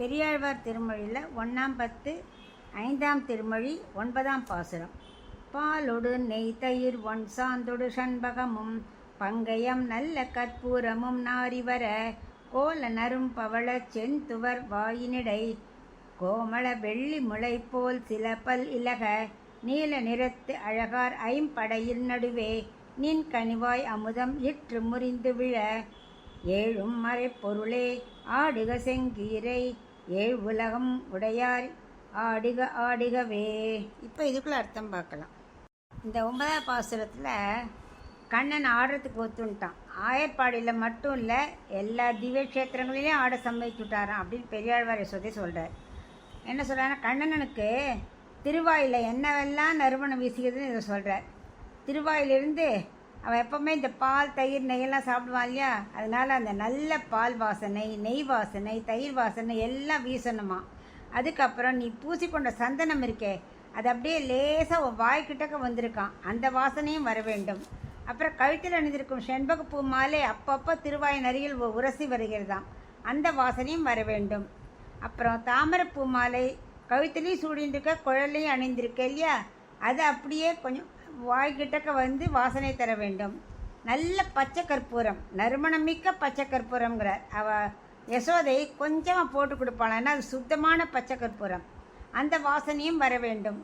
பெரியாழ்வார் திருமொழியில் 1ஆம் பத்து 5ஆம் திருமொழி 9ஆம் பாசுரம். பாலொடு நெய் தயிர் ஒன் சாந்தொடு சண்பகமும் பங்கயம் நல்ல கற்பூரமும் நாரிவர கோல நரும் பவள செந்துவர் வாயினிடை கோமள வெள்ளி முளை போல் சில பல் இலக நீல நிறத்து அழகார் ஐம்படையில் நடுவே நின் கனிவாய் அமுதம் இற்று முறிந்து விழ ஏழும் மறை பொருளே ஆடுக செங்கீரை ஏழு உலகம் உடையார் ஆடுக ஆடுகவே. இப்போ இதுக்குள்ள அர்த்தம் பார்க்கலாம். இந்த 9ஆம் பாசுரத்தில் கண்ணன் ஆடுறதுக்கு ஒத்துன்ட்டான். ஆயர்பாடியில் மட்டும் இல்லை, எல்லா திவ்ய கஷேத்திரங்களிலையும் ஆட சம்மதிச்சுட்டாரான் அப்படின்னு பெரியாழ்வார் யசோதை சொல்கிறார். என்ன சொல்கிறாருன்னா, கண்ணனனுக்கு திருவாயில் என்னவெல்லாம் நறுமணம் வீசுகிறதுன்னு இதை சொல்கிறார். திருவாயிலிருந்து அவன் எப்போவுமே இந்த பால் தயிர் நெய்யெல்லாம் சாப்பிடுவான் இல்லையா, அதனால் அந்த நல்ல பால் வாசனை, நெய் வாசனை, தயிர் வாசனை எல்லாம் வீசணுமா. அதுக்கப்புறம் நீ பூசிக்கொண்ட சந்தனம் இருக்கே, அது அப்படியே லேசாக ஒரு வாய்க்கிட்டக்க வந்திருக்கான், அந்த வாசனையும் வர வேண்டும். அப்புறம் கழுத்தில் அணிந்திருக்கும் செண்பகப்பூ மாலை அப்பப்போ திருவாயின் அருகில் உரசி வருகிறதாம், அந்த வாசனையும் வர வேண்டும். அப்புறம் தாமரைப்பூ மாலை கழுத்துலேயும் சூடின்றிருக்க, குழலையும் அணிந்திருக்க இல்லையா, அது அப்படியே கொஞ்சம் வாய்கிட்டக்க வந்து வாசனை தர வேண்டும். நல்ல பச்சை கற்பூரம், நறுமணமிக்க பச்சை கற்பூரம்ங்கிறார். யசோதை கொஞ்சமாக போட்டு கொடுப்பாள், ஏன்னா அது சுத்தமான பச்சை கற்பூரம், அந்த வாசனையும் வர வேண்டும்.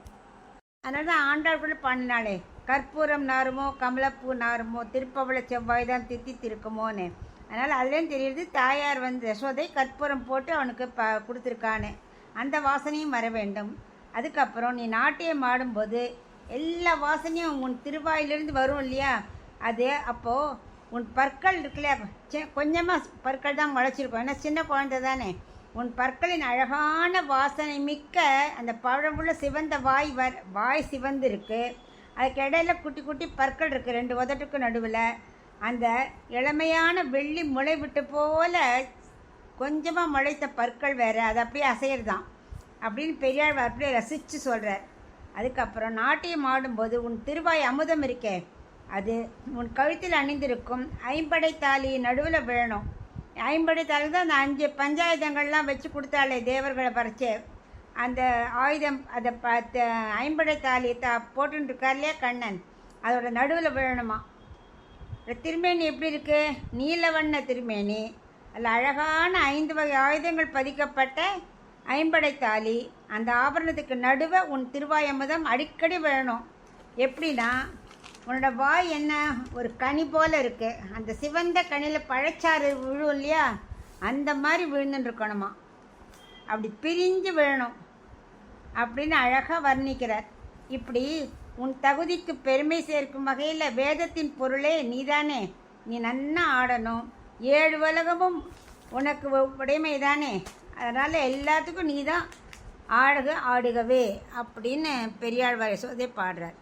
அதனால தான் ஆண்டாள் கூட பாடினாலே, கற்பூரம் நாருமோ கமலப்பூ நாருமோ திருப்பவள செவ்வாய் தான் தித்தி திருக்குமோன்னு. அதனால் அதுலேயும் தெரியுது தாயார் யசோதை கற்பூரம் போட்டு அவனுக்கு கொடுத்துருக்கான்னு, அந்த வாசனையும் வர வேண்டும். அதுக்கப்புறம் நீ நாட்டியம் ஆடும்போது எல்லா வாசனையும் உன் திருவாயிலிருந்து வரும் இல்லையா, அது அப்போது உன் பற்கள் இருக்குல்லையா, கொஞ்சமாக பற்கள் தான் முளைச்சிருக்கும், ஏன்னா சின்ன குழந்தை தானே. உன் பற்களின் அழகான வாசனை மிக்க அந்த பழமுள்ள சிவந்த வாய் சிவந்து இருக்குது. அதுக்கு இடையில குட்டி குட்டி பற்கள் இருக்குது, 2 உதட்டுக்கு நடுவில். அந்த இளமையான வெள்ளி முளை விட்டு போல கொஞ்சமாக முளைத்த பற்கள் வேறு, அது அப்படியே அசையறதான் அப்படின்னு பெரியாழ்வார் அப்படியே ரசித்து சொல்கிறார். அதுக்கப்புறம் நாட்டியம் ஆடும்போது உன் திருவாய் அமுதம் இருக்கே, அது உன் கழுத்தில் அணிந்திருக்கும் ஐம்படை தாலி நடுவில் விழணும். ஐம்படை தாலி தான் அந்த 5 பஞ்சாயுதங்கள்லாம் வச்சு கொடுத்தாலே தேவர்களை பறிச்சு, அந்த ஆயுதம் அதை ஐம்படை தாலி போட்டுருக்கார் இல்லையா கண்ணன், அதோட நடுவில் விழணுமா. திருமேனி எப்படி இருக்குது, நீலவண்ண திருமேனி, அதில் அழகான 5 வகை ஆயுதங்கள் பதிக்கப்பட்ட ஐம்படை தாலி, அந்த ஆபரணத்துக்கு நடுவே உன் திருவாய் அமுதம் அடிக்கடி விழணும். எப்படின்னா, உன்னோட வாய் என்ன ஒரு கனி போல் இருக்குது, அந்த சிவந்த கனியில் பழச்சாறு விழும் இல்லையா, அந்த மாதிரி விழுந்துன்னு இருக்கணுமா, அப்படி பிரிஞ்சு விழணும் அப்படின்னு அழகாக வர்ணிக்கிறார். இப்படி உன் தகுதிக்கு பெருமை சேர்க்கும் வகையில் வேதத்தின் பொருளே நீதானே, நீ நன்னா ஆடணும், 7 உலகமும் உனக்கு உடைமை தானே, அதனால் எல்லாத்துக்கும் நீ தான் ஆடுகவே அப்படின்னு பெரியாழ்வார் யசோதை பாடுறார்.